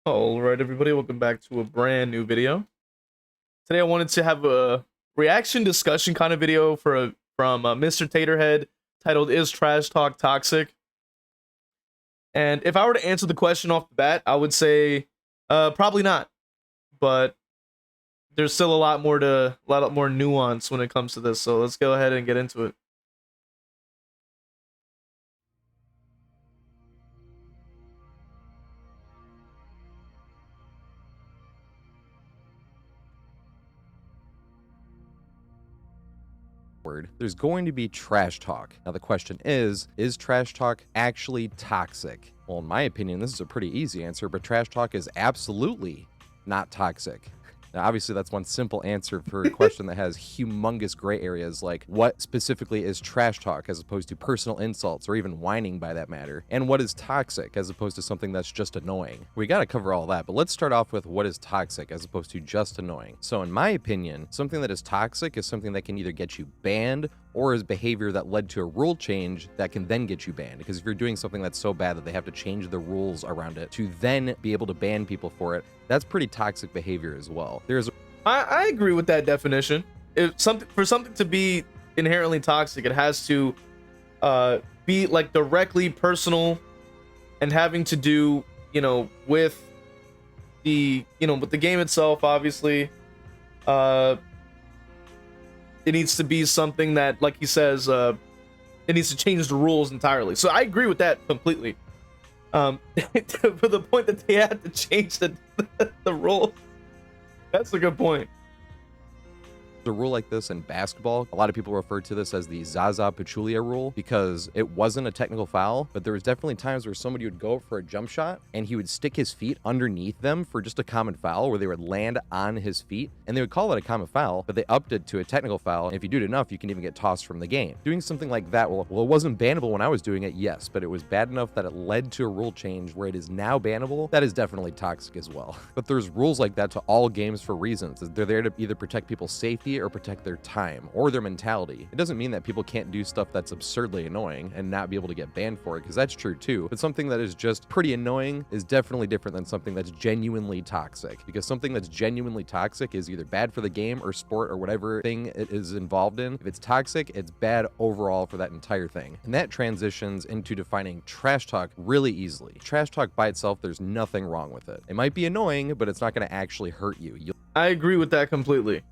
All right, everybody, welcome back to a brand new video. Today, I wanted to have a reaction discussion kind of video from Mr Tatorhead titled "Is Trash Talk Toxic?" And if I were to answer the question off the bat, I would say probably not. But there's still a lot more nuance when it comes to this. So let's go ahead and get into it. There's going to be trash talk. Now the question is trash talk actually toxic? Well, in my opinion, this is a pretty easy answer, but trash talk is absolutely not toxic. Now, obviously, that's one simple answer for a question that has humongous gray areas, like what specifically is trash talk as opposed to personal insults or even whining by that matter, and what is toxic as opposed to something that's just annoying. We gotta cover all that, but let's start off with what is toxic as opposed to just annoying. So in my opinion, something that is toxic is something that can either get you banned or is behavior that led to a rule change that can then get you banned. Because if you're doing something that's so bad that they have to change the rules around it to then be able to ban people for it, that's pretty toxic behavior as well. I agree with that definition. If something to be inherently toxic, it has to be like directly personal and having to do, with the game itself. Obviously, it needs to be something that, like he says, it needs to change the rules entirely. So I agree with that completely. For the point that they had to change the rules. That's a good point. A rule like this in basketball, a lot of people refer to this as the Zaza Pachulia rule because it wasn't a technical foul, but there was definitely times where somebody would go for a jump shot and he would stick his feet underneath them for just a common foul where they would land on his feet, and they would call it a common foul, but they upped it to a technical foul. And if you do it enough, you can even get tossed from the game. Doing something like that, well, it wasn't bannable when I was doing it, yes, but it was bad enough that it led to a rule change where it is now bannable. That is definitely toxic as well. But there's rules like that to all games for reasons. They're there to either protect people's safety or protect their time or their mentality. It doesn't mean that people can't do stuff that's absurdly annoying and not be able to get banned for it, because that's true too. But something that is just pretty annoying is definitely different than something that's genuinely toxic, because something that's genuinely toxic is either bad for the game or sport or whatever thing it is involved in. If it's toxic, it's bad overall for that entire thing. And that transitions into defining trash talk really easily. Trash talk by itself, there's nothing wrong with it. It might be annoying, but it's not going to actually hurt you. I agree with that completely.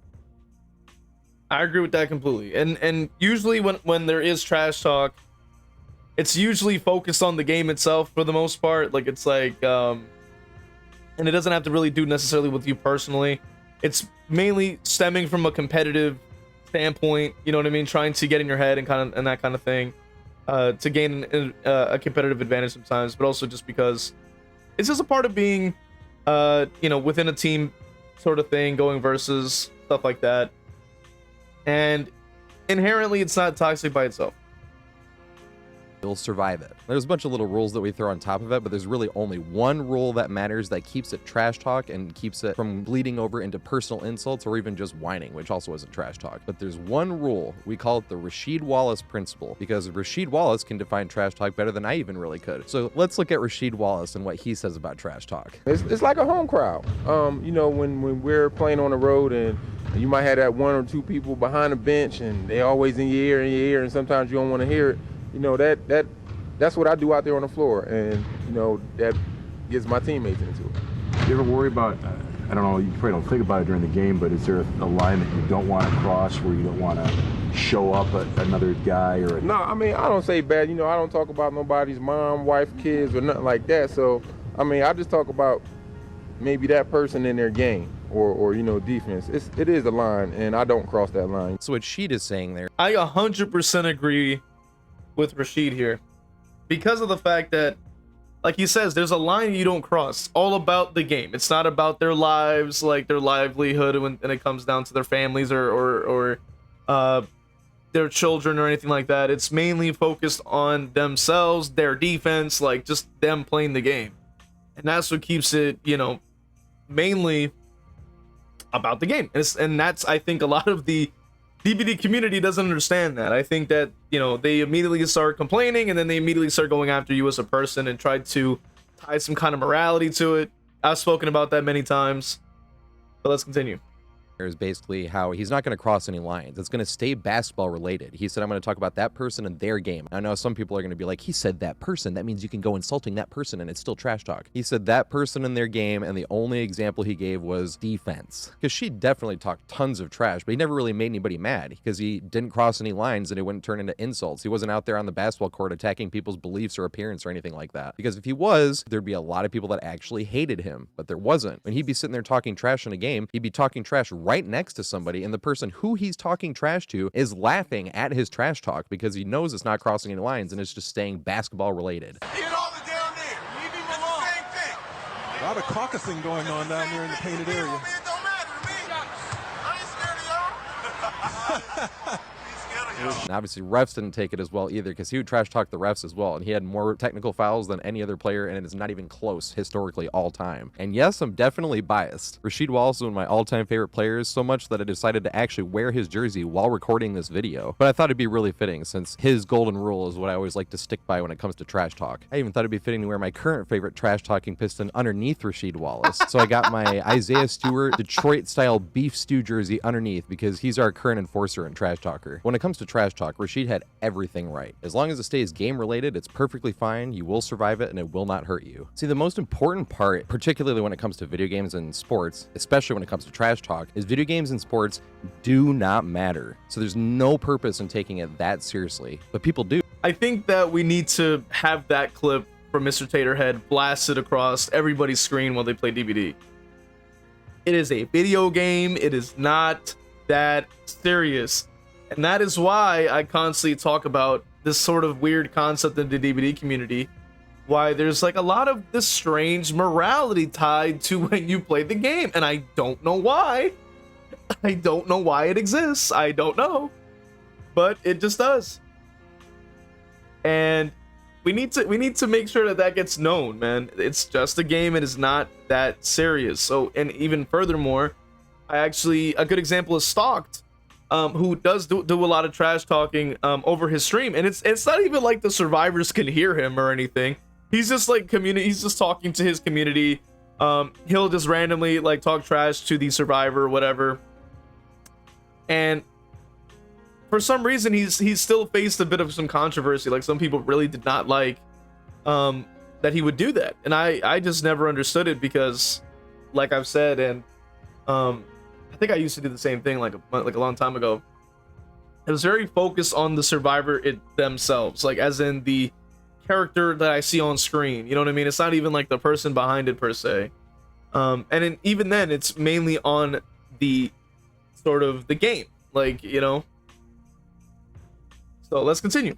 And usually when there is trash talk, it's usually focused on the game itself for the most part. Like, it's like and it doesn't have to really do necessarily with you personally. It's mainly stemming from a competitive standpoint, you know what I mean, trying to get in your head and that kind of thing, to gain a competitive advantage sometimes, but also just because it's just a part of being within a team sort of thing, going versus stuff like that. And inherently, it's not toxic by itself. You'll survive it. There's a bunch of little rules that we throw on top of it, but there's really only one rule that matters that keeps it trash talk and keeps it from bleeding over into personal insults or even just whining, which also isn't trash talk. But there's one rule. We call it the Rasheed Wallace principle, because Rasheed Wallace can define trash talk better than I even really could. So let's look at Rasheed Wallace and what he says about trash talk. It's like a home crowd. When we're playing on the road and you might have that one or two people behind the bench and they always in your ear, and sometimes you don't want to hear it. That's what I do out there on the floor, and that gets my teammates into it. You ever worry about, I don't know, you probably don't think about it during the game, but is there a line that you don't want to cross, where you don't want to show up another guy or? No, I mean, I don't say bad. I don't talk about nobody's mom, wife, kids, or nothing like that. So, I just talk about maybe that person in their game or defense. It is a line, and I don't cross that line. So what Sheed is saying there, I 100% agree with Rasheed here, because of the fact that, like he says, there's a line you don't cross. It's all about the game. It's not about their lives, like their livelihood when it comes down to their families or their children or anything like that. It's mainly focused on themselves, their defense, like just them playing the game. And that's what keeps it, mainly about the game. And that's, I think, a lot of the DBD community doesn't understand that. I think that, they immediately start complaining, and then they immediately start going after you as a person and try to tie some kind of morality to it. I've spoken about that many times, but let's continue. Is basically how he's not going to cross any lines. It's going to stay basketball related. He said, I'm going to talk about that person and their game. I know some people are going to be like, he said that person. That means you can go insulting that person and it's still trash talk. He said that person in their game, and the only example he gave was defense. Because she definitely talked tons of trash, but he never really made anybody mad because he didn't cross any lines and it wouldn't turn into insults. He wasn't out there on the basketball court attacking people's beliefs or appearance or anything like that. Because if he was, there'd be a lot of people that actually hated him, but there wasn't. When he'd be sitting there talking trash in a game, he'd be talking trash right next to somebody, and the person who he's talking trash to is laughing at his trash talk because he knows it's not crossing any lines and it's just staying basketball related. Get all the down there. Leave him alone. Same thing. A lot of caucusing going on down there in the painted area. It don't matter to me. I ain't scared of y'all. He's scared of y'all. And obviously refs didn't take it as well either because he would trash talk the refs as well, and he had more technical fouls than any other player, and it is not even close historically all time. And yes, I'm definitely biased. Rasheed Wallace is one of my all-time favorite players, so much that I decided to actually wear his jersey while recording this video. But I thought it'd be really fitting since his golden rule is what I always like to stick by when it comes to trash talk. I even thought it'd be fitting to wear my current favorite trash talking Piston underneath Rasheed Wallace. So I got my Isaiah Stewart Detroit style beef stew jersey underneath because he's our current enforcer and trash talker. When it comes to trash talk, Rasheed had everything right. As long as it stays game related, it's perfectly fine. You will survive it and it will not hurt you. See, the most important part, particularly when it comes to video games and sports, especially when it comes to trash talk, is video games and sports do not matter. So there's no purpose in taking it that seriously, but people do. I think that we need to have that clip from Mr. Tatorhead blasted across everybody's screen while they play DBD. It is a video game. It is not that serious. And that is why I constantly talk about this sort of weird concept in the DBD community, why there's like a lot of this strange morality tied to when you play the game, and I don't know why. I don't know why it exists. I don't know, but it just does. And we need to make sure that that gets known, man. It's just a game. It is not that serious. So, and even furthermore, a good example is Stalked, who does do a lot of trash talking over his stream, and it's not even like the survivors can hear him or anything. He's just like he's just talking to his community. He'll just randomly like talk trash to the survivor or whatever, and for some reason he's still faced a bit of some controversy. Like, some people really did not like that he would do that, and I just never understood it because, like I've said, and I think I used to do the same thing like a long time ago. It was very focused on the survivor themselves, like as in the character that I see on screen. You know what I mean? It's not even like the person behind it per se. And even then, it's mainly on the sort of the game, like, you know. So let's continue.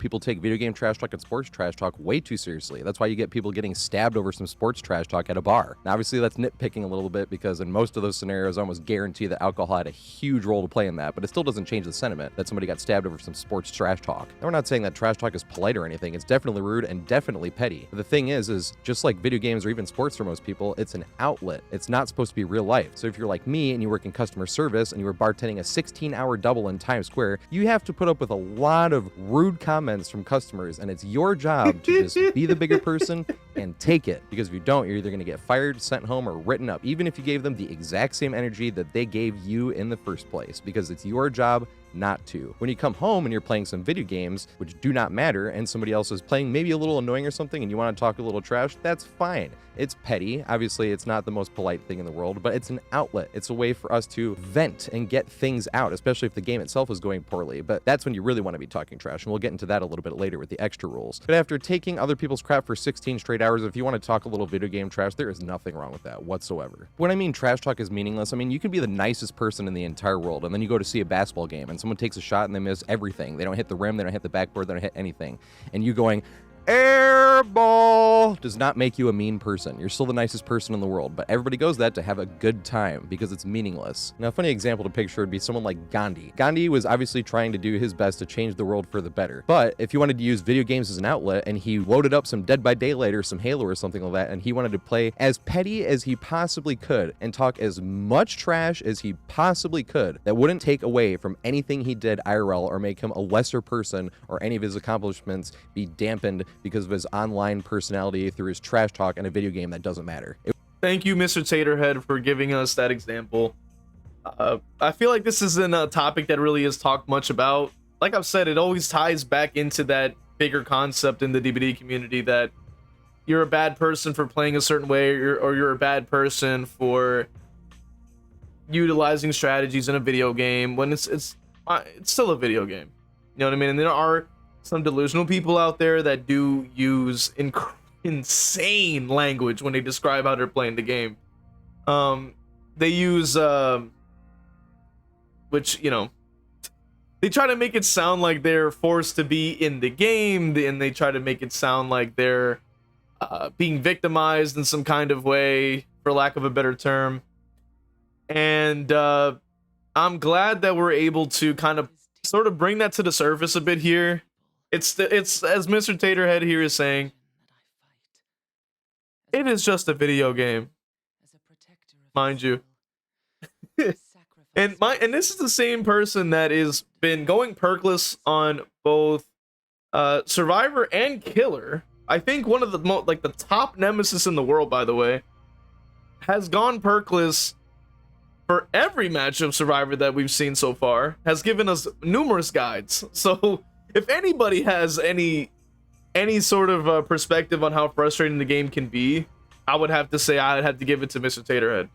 People take video game trash talk and sports trash talk way too seriously. That's why you get people getting stabbed over some sports trash talk at a bar. Now, obviously, that's nitpicking a little bit because in most of those scenarios, I almost guarantee that alcohol had a huge role to play in that, but it still doesn't change the sentiment that somebody got stabbed over some sports trash talk. Now, we're not saying that trash talk is polite or anything. It's definitely rude and definitely petty. But the thing is just like video games or even sports for most people, it's an outlet. It's not supposed to be real life. So if you're like me and you work in customer service and you were bartending a 16-hour double in Times Square, you have to put up with a lot of rude comments from customers, and it's your job to just be the bigger person and take it, because if you don't, you're either going to get fired, sent home, or written up, even if you gave them the exact same energy that they gave you in the first place, because it's your job not to. When you come home and you're playing some video games which do not matter, and somebody else is playing maybe a little annoying or something, and you want to talk a little trash, that's fine. It's petty. Obviously, it's not the most polite thing in the world, but it's an outlet. It's a way for us to vent and get things out, especially if the game itself is going poorly. But that's when you really want to be talking trash, and we'll get into that a little bit later with the extra rules. But after taking other people's crap for 16 straight hours, if you want to talk a little video game trash, there is nothing wrong with that whatsoever. When I mean trash talk is meaningless, I mean you can be the nicest person in the entire world, and then you go to see a basketball game, and someone takes a shot and they miss everything. They don't hit the rim, they don't hit the backboard, they don't hit anything. And you going, air ball, does not make you a mean person. You're still the nicest person in the world, but everybody goes that to have a good time because it's meaningless. Now, a funny example to picture would be someone like Gandhi. Gandhi was obviously trying to do his best to change the world for the better, but if you wanted to use video games as an outlet and he loaded up some Dead by Daylight or some Halo or something like that, and he wanted to play as petty as he possibly could and talk as much trash as he possibly could, that wouldn't take away from anything he did IRL or make him a lesser person or any of his accomplishments be dampened because of his online personality through his trash talk in a video game that doesn't matter. Thank you, Mr. Tatorhead, for giving us that example. I feel like this isn't a topic that really is talked much about. Like I've said, it always ties back into that bigger concept in the DBD community that you're a bad person for playing a certain way, or you're a bad person for utilizing strategies in a video game when it's still a video game. You know what I mean? And there are some delusional people out there that do use insane language when they describe how they're playing the game. They use which, you know, they try to make it sound like they're forced to be in the game, and they try to make it sound like they're being victimized in some kind of way, for lack of a better term. And I'm glad that we're able to kind of sort of bring that to the surface a bit here. It's as Mr. Tatorhead here is saying, it is just a video game, mind you. And this is the same person that is been going perkless on both Survivor and Killer. I think one of the the top nemesis in the world, by the way, has gone perkless for every match of Survivor that we've seen so far, has given us numerous guides. So if anybody has any sort of perspective on how frustrating the game can be, I would have to say I'd have to give it to Mr. Tatorhead.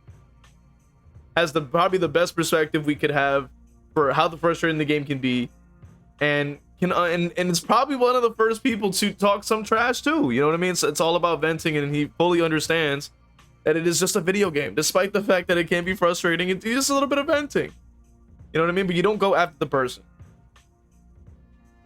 Has probably the best perspective we could have for how frustrating the game can be, and it's probably one of the first people to talk some trash too. You know what I mean? It's all about venting, and he fully understands that it is just a video game, despite the fact that it can be frustrating. It's just a little bit of venting. You know what I mean? But you don't go after the person.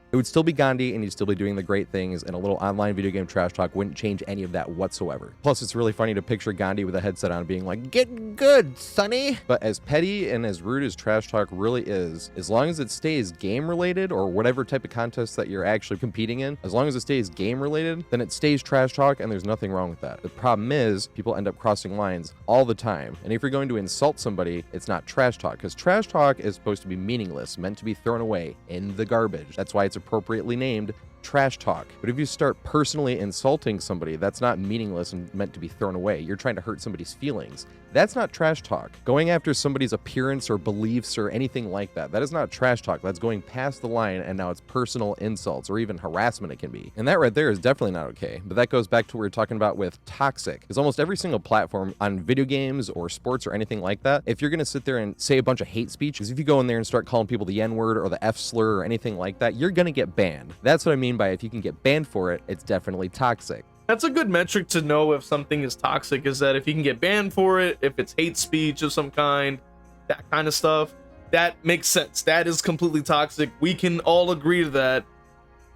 It would still be Gandhi, and you'd still be doing the great things, and a little online video game trash talk wouldn't change any of that whatsoever. Plus, it's really funny to picture Gandhi with a headset on being like, "Get good, sonny!" But as petty and as rude as trash talk really is, as long as it stays game-related, or whatever type of contest that you're actually competing in, as long as it stays game-related, then it stays trash talk, and there's nothing wrong with that. The problem is, people end up crossing lines all the time, and if you're going to insult somebody, it's not trash talk, because trash talk is supposed to be meaningless, meant to be thrown away in the garbage. That's why it's appropriately named trash talk. But if you start personally insulting somebody, that's not meaningless and meant to be thrown away. You're trying to hurt somebody's feelings. That's not trash talk. Going after somebody's appearance or beliefs or anything like that, that is not trash talk. That's going past the line, and now it's personal insults or even harassment it can be. And that right there is definitely not okay. But that goes back to what we were talking about with toxic. Because almost every single platform on video games or sports or anything like that, if you're going to sit there and say a bunch of hate speech, because if you go in there and start calling people the N-word or the F slur or anything like that, you're going to get banned. That's what I mean by if you can get banned for it, it's definitely toxic. That's a good metric to know if something is toxic, is that if you can get banned for it, if it's hate speech of some kind, that kind of stuff, that makes sense. That is completely toxic. We can all agree to that.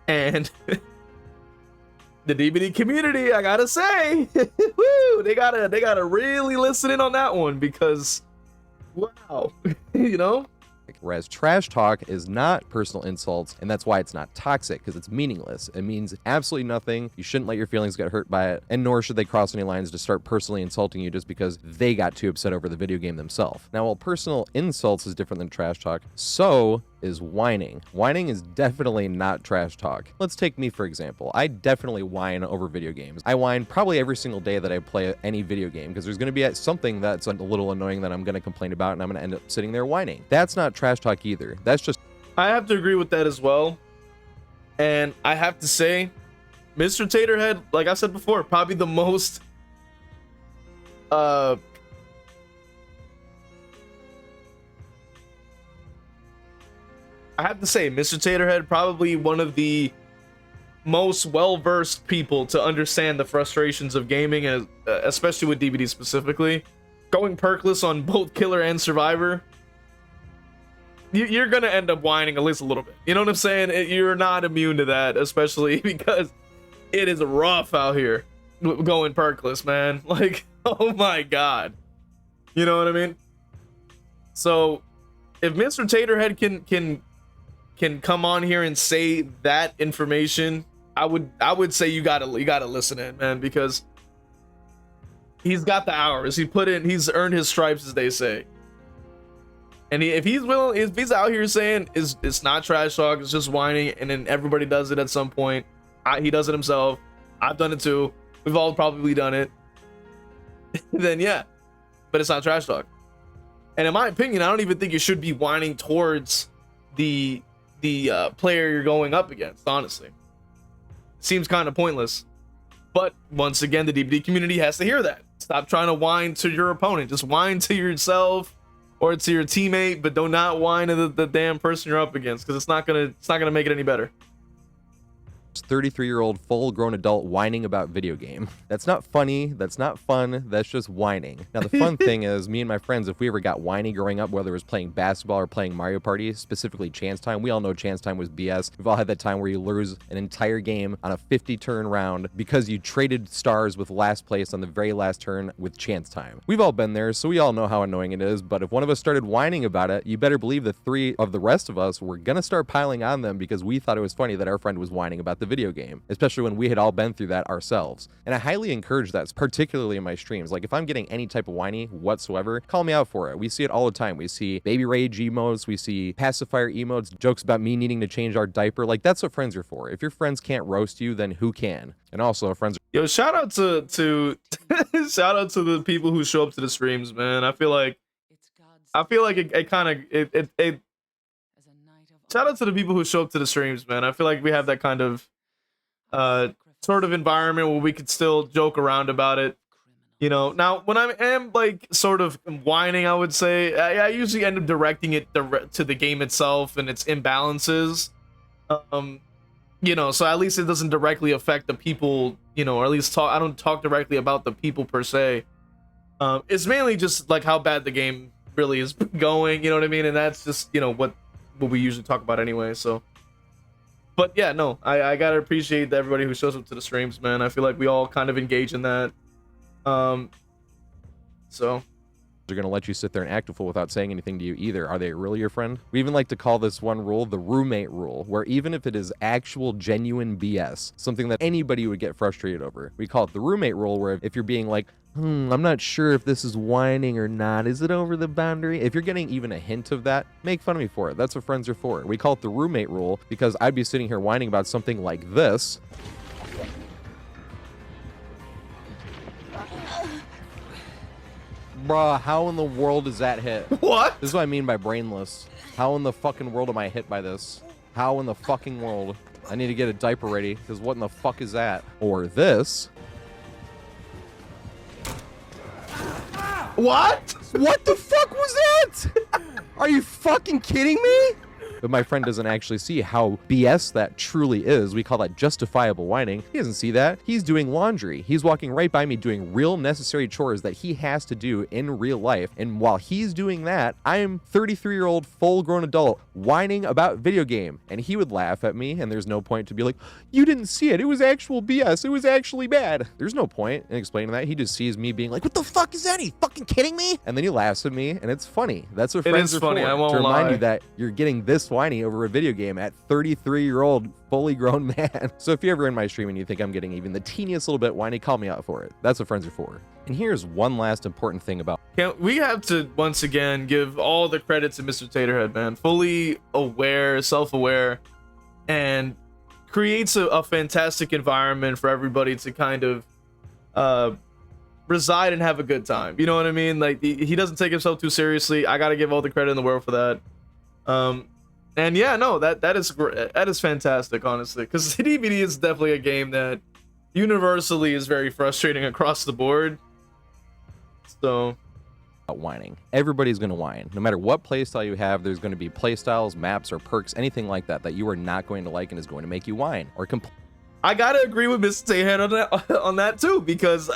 And the DBD community, I gotta say, woo, they gotta really listen in on that one, because wow, you know? Whereas trash talk is not personal insults, and that's why it's not toxic, because it's meaningless. It means absolutely nothing. You shouldn't let your feelings get hurt by it, and nor should they cross any lines to start personally insulting you just because they got too upset over the video game themselves. Now, while personal insults is different than trash talk, so is whining. Whining is definitely not trash talk. Let's take me for example. I definitely whine over video games. I whine probably every single day that I play any video game, because there's going to be something that's a little annoying that I'm going to complain about, and I'm going to end up sitting there whining. That's not trash talk either. That's just... I have to agree with that as well. And I have to say, Mr. Tatorhead, like I said before, probably the most I have to say, Mr. Tatorhead, probably one of the most well-versed people to understand the frustrations of gaming, especially with DBD specifically. Going perkless on both Killer and Survivor, you're gonna end up whining at least a little bit. You know what I'm saying? You're not immune to that, especially because it is rough out here going perkless, man. Like, oh my god. You know what I mean? So, if Mr. Tatorhead can come on here and say that information, I would say you gotta listen in, man, because he's got the hours. He's earned his stripes, as they say. And if he's out here saying it's not trash talk, it's just whining, and then everybody does it at some point. He does it himself. I've done it too. We've all probably done it. then yeah. But it's not trash talk. And in my opinion, I don't even think you should be whining towards the player you're going up against, honestly. Seems kind of pointless. But once again, the DBD community has to hear that. Stop trying to whine to your opponent. Just whine to yourself or to your teammate, but do not whine to the damn person you're up against, because it's not gonna make it any better. 33-year-old full-grown adult whining about video game. That's not funny, that's not fun, that's just whining. Now the fun thing is, me and my friends, if we ever got whiny growing up, whether it was playing basketball or playing Mario Party, specifically chance time, we all know chance time was BS. We've all had that time where you lose an entire game on a 50-turn round because you traded stars with last place on the very last turn with chance time. We've all been there, so we all know how annoying it is, but if one of us started whining about it, you better believe the three of the rest of us were gonna start piling on them because we thought it was funny that our friend was whining about the video game, especially when we had all been through that ourselves. And I highly encourage that, particularly in my streams. Like, if I'm getting any type of whiny whatsoever, call me out for it. We see it all the time. We see baby rage emotes, we see pacifier emotes, jokes about me needing to change our diaper. Like, that's what friends are for. If your friends can't roast you, then who can? And also, friends are— Yo, shout out to shout out to the people who show up to the streams, man. I feel like it kind of shout out to the people who show up to the streams, man. I feel like we have that kind of sort of environment where we could still joke around about it, you know. Now, when I am like sort of whining, I would say I usually end up directing it to the game itself and its imbalances, you know, so at least it doesn't directly affect the people, you know, or at least I don't talk directly about the people per se. It's mainly just like how bad the game really is going, you know what I mean, and that's just, you know, what we usually talk about anyway. So but yeah, no, I gotta appreciate everybody who shows up to the streams, man. I feel like we all kind of engage in that. So they're gonna let you sit there and act a fool without saying anything to you either. Are they really your friend? We even like to call this one rule the roommate rule, where even if it is actual genuine BS, something that anybody would get frustrated over, we call it the roommate rule, where if you're being like, I'm not sure if this is whining or not, is it over the boundary? If you're getting even a hint of that, make fun of me for it. That's what friends are for. We call it the roommate rule because I'd be sitting here whining about something like this. Bruh, how in the world does that hit? what? This is what I mean by brainless. How in the fucking world am I hit by this? How in the fucking world? I need to get a diaper ready, because what in the fuck is that? Or this. What? What the fuck was that? Are you fucking kidding me? But my friend doesn't actually see how BS that truly is. We call that justifiable whining. He doesn't see that. He's doing laundry. He's walking right by me doing real necessary chores that he has to do in real life. And while he's doing that, I'm 33-year-old full-grown adult whining about video game. And he would laugh at me, and there's no point to be like, you didn't see it. It was actual BS. It was actually bad. There's no point in explaining that. He just sees me being like, what the fuck is that? Are you fucking kidding me? And then he laughs at me, and it's funny. That's what friends are funny. for. I won't to remind lie. you that you're getting this whiny over a video game at 33-year-old fully grown man. So if you're ever in my stream and you think I'm getting even the teeniest little bit whiny, call me out for it. That's what friends are for. And here's one last important thing about— We have to once again give all the credit to Mr. Tatorhead, man. Fully aware, self-aware, and creates a fantastic environment for everybody to kind of reside and have a good time. You know what I mean? Like, he doesn't take himself too seriously. I gotta give all the credit in the world for that. And yeah, no, that is fantastic, honestly, because DBD is definitely a game that universally is very frustrating across the board. So whining. Everybody's going to whine. No matter what playstyle you have, there's going to be playstyles, maps, or perks, anything like that that you are not going to like and is going to make you whine or complain. I gotta agree with Mr. Tatorhead on that too, because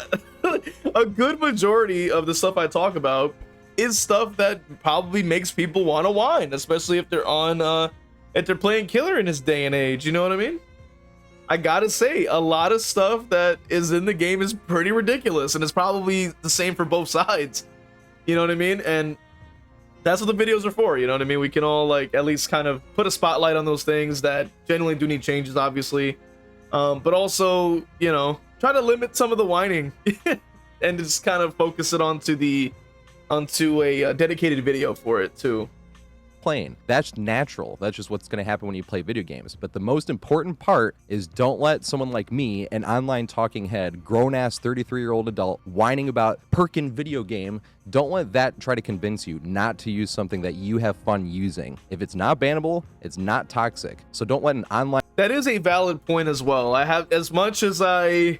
a good majority of the stuff I talk about is stuff that probably makes people want to whine, especially if they're on if they're playing killer in this day and age. You know what I mean? I gotta say, a lot of stuff that is in the game is pretty ridiculous, and it's probably the same for both sides. You know what I mean? And that's what the videos are for. You know what I mean? We can all like at least kind of put a spotlight on those things that genuinely do need changes, obviously, but also, you know, try to limit some of the whining and just kind of focus it onto a dedicated video for it too. playing. That's natural. That's just what's going to happen when you play video games. But the most important part is don't let someone like me, an online talking head, grown-ass 33-year-old adult, whining about perkin video game, don't let that try to convince you not to use something that you have fun using. If it's not bannable, it's not toxic. So don't let an online... That is a valid point as well. I have, as much as I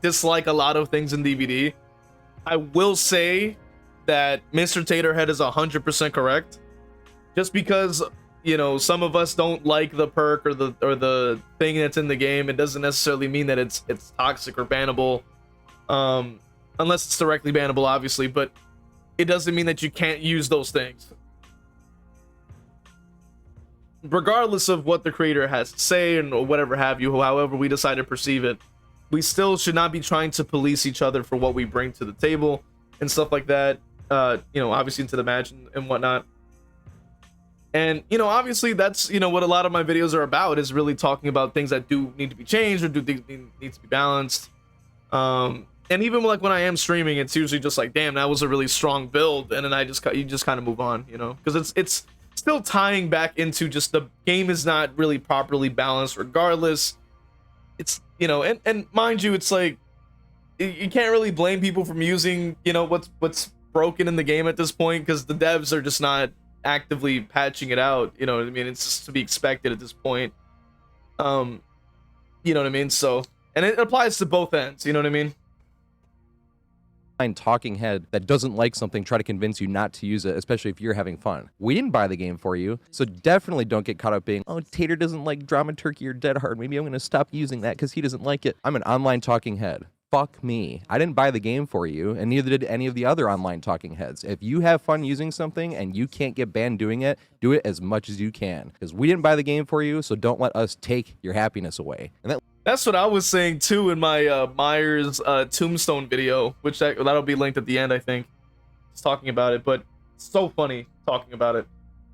dislike a lot of things in DBD, I will say that Mr. Tatorhead is 100% correct. Just because, you know, some of us don't like the perk or the thing that's in the game, it doesn't necessarily mean that it's toxic or bannable. Unless it's directly bannable, obviously, but it doesn't mean that you can't use those things. Regardless of what the creator has to say and whatever have you, however we decide to perceive it, we still should not be trying to police each other for what we bring to the table and stuff like that. You know, obviously into the match and whatnot. And, you know, obviously that's, you know, what a lot of my videos are about, is really talking about things that do need to be changed or do things need to be balanced. And even like when I am streaming, it's usually just like, damn, that was a really strong build, and then you just kind of move on, you know, because it's still tying back into just the game is not really properly balanced regardless. It's, you know, and mind you, it's like you can't really blame people from using, you know, what's broken in the game at this point, because the devs are just not actively patching it out, you know what I mean? It's just to be expected at this point. You know what I mean? So, and it applies to both ends, you know what I mean? talking head that doesn't like something try to convince you not to use it, especially if you're having fun. We didn't buy the game for you, so definitely don't get caught up being, oh, Tater doesn't like Drama Turkey or Dead Hard. Maybe I'm going to stop using that because he doesn't like it. I'm an online talking head. Fuck me. I didn't buy the game for you, and neither did any of the other online talking heads. If you have fun using something and you can't get banned doing it, do it as much as you can. Because we didn't buy the game for you, so don't let us take your happiness away. And that's what I was saying too in my Myers Tombstone video, which that'll be linked at the end, I think. It's talking about it, but it's so funny talking about it.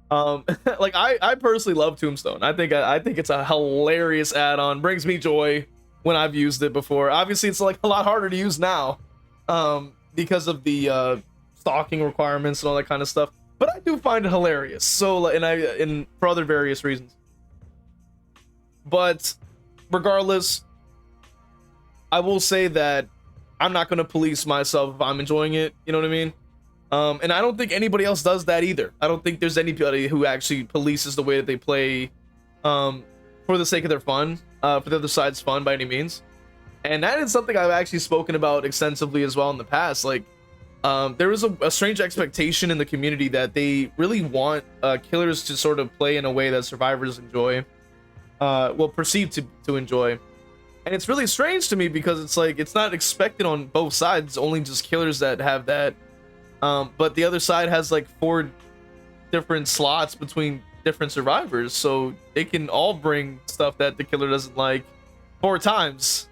Like I personally love Tombstone. I think it's a hilarious add-on. Brings me joy when I've used it before. Obviously, it's like a lot harder to use now because of the stalking requirements and all that kind of stuff. But I do find it hilarious. So, and for other various reasons. But regardless, I will say that I'm not going to police myself if I'm enjoying it. You know what I mean? And I don't think anybody else does that either. I don't think there's anybody who actually polices the way that they play for the sake of their fun, for the other side's fun by any means. And that is something I've actually spoken about extensively as well in the past. Like, there is a strange expectation in the community that they really want killers to sort of play in a way that survivors enjoy. Well, perceived to enjoy. And it's really strange to me because it's like it's not expected on both sides, only just killers that have that. But the other side has like 4 different slots between different survivors, so they can all bring stuff that the killer doesn't like 4 times.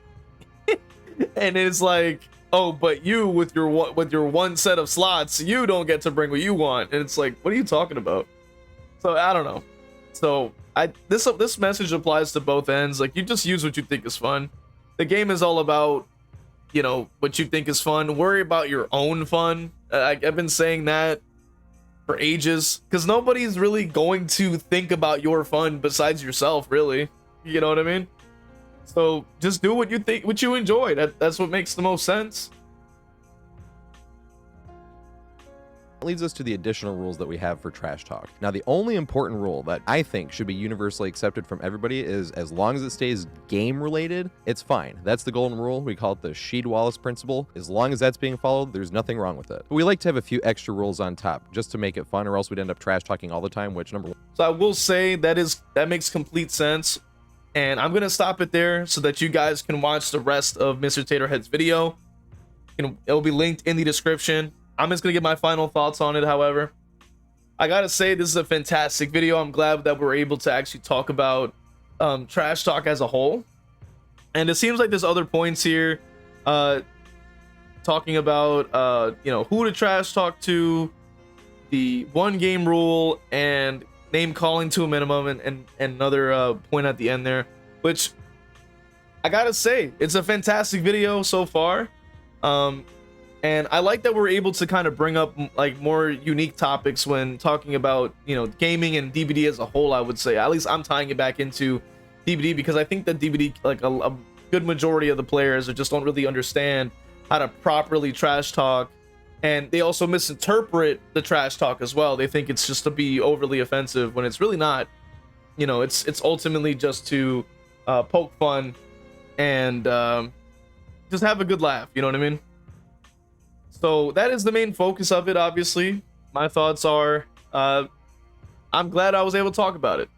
And it's like, oh, but you with your one set of slots, you don't get to bring what you want. And it's like, what are you talking about? So I don't know. So this message applies to both ends. Like, you just use what you think is fun. The game is all about, you know, what you think is fun. Worry about your own fun. I've been saying that for ages, because nobody's really going to think about your fun besides yourself, really. You know what I mean? So just do what you think, what you enjoy. That's what makes the most sense. leads us to the additional rules that we have for trash talk. Now, the only important rule that I think should be universally accepted from everybody is, as long as it stays game related, it's fine. That's the golden rule. We call it the Sheed-Wallace principle. As long as that's being followed, there's nothing wrong with it. But we like to have a few extra rules on top just to make it fun, or else we'd end up trash talking all the time, which number one. So I will say that makes complete sense. And I'm going to stop it there so that you guys can watch the rest of Mr. Tatorhead's video. It'll be linked in the description. I'm just going to get my final thoughts on it, however. I got to say, this is a fantastic video. I'm glad that we're able to actually talk about trash talk as a whole. And it seems like there's other points here talking about, who to trash talk to, the one game rule, and name calling to a minimum, and another point at the end there, which I gotta say, it's a fantastic video so far. And I like that we're able to kind of bring up like more unique topics when talking about, you know, gaming and DBD as a whole. I would say, at least I'm tying it back into DBD, because I think that DBD, like a good majority of the players just don't really understand how to properly trash talk, and they also misinterpret the trash talk as well. They think it's just to be overly offensive when it's really not. You know, it's ultimately just to poke fun and just have a good laugh. You know what I mean? So that is the main focus of it. Obviously, my thoughts are, I'm glad I was able to talk about it,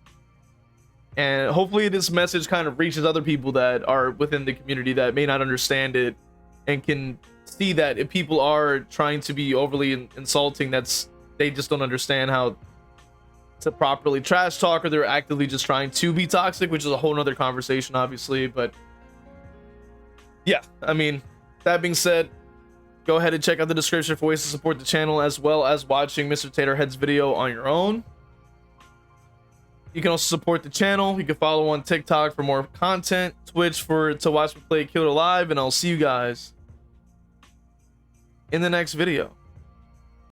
and hopefully this message kind of reaches other people that are within the community that may not understand it, and can see that if people are trying to be overly insulting, they just don't understand how to properly trash talk, or they're actively just trying to be toxic, which is a whole nother conversation, obviously. But yeah, I mean, that being said, go ahead and check out the description for ways to support the channel, as well as watching Mr. Tatorhead's video on your own. You can also support the channel. You can follow on TikTok for more content, Twitch to watch me play Killed Alive, and I'll see you guys in the next video.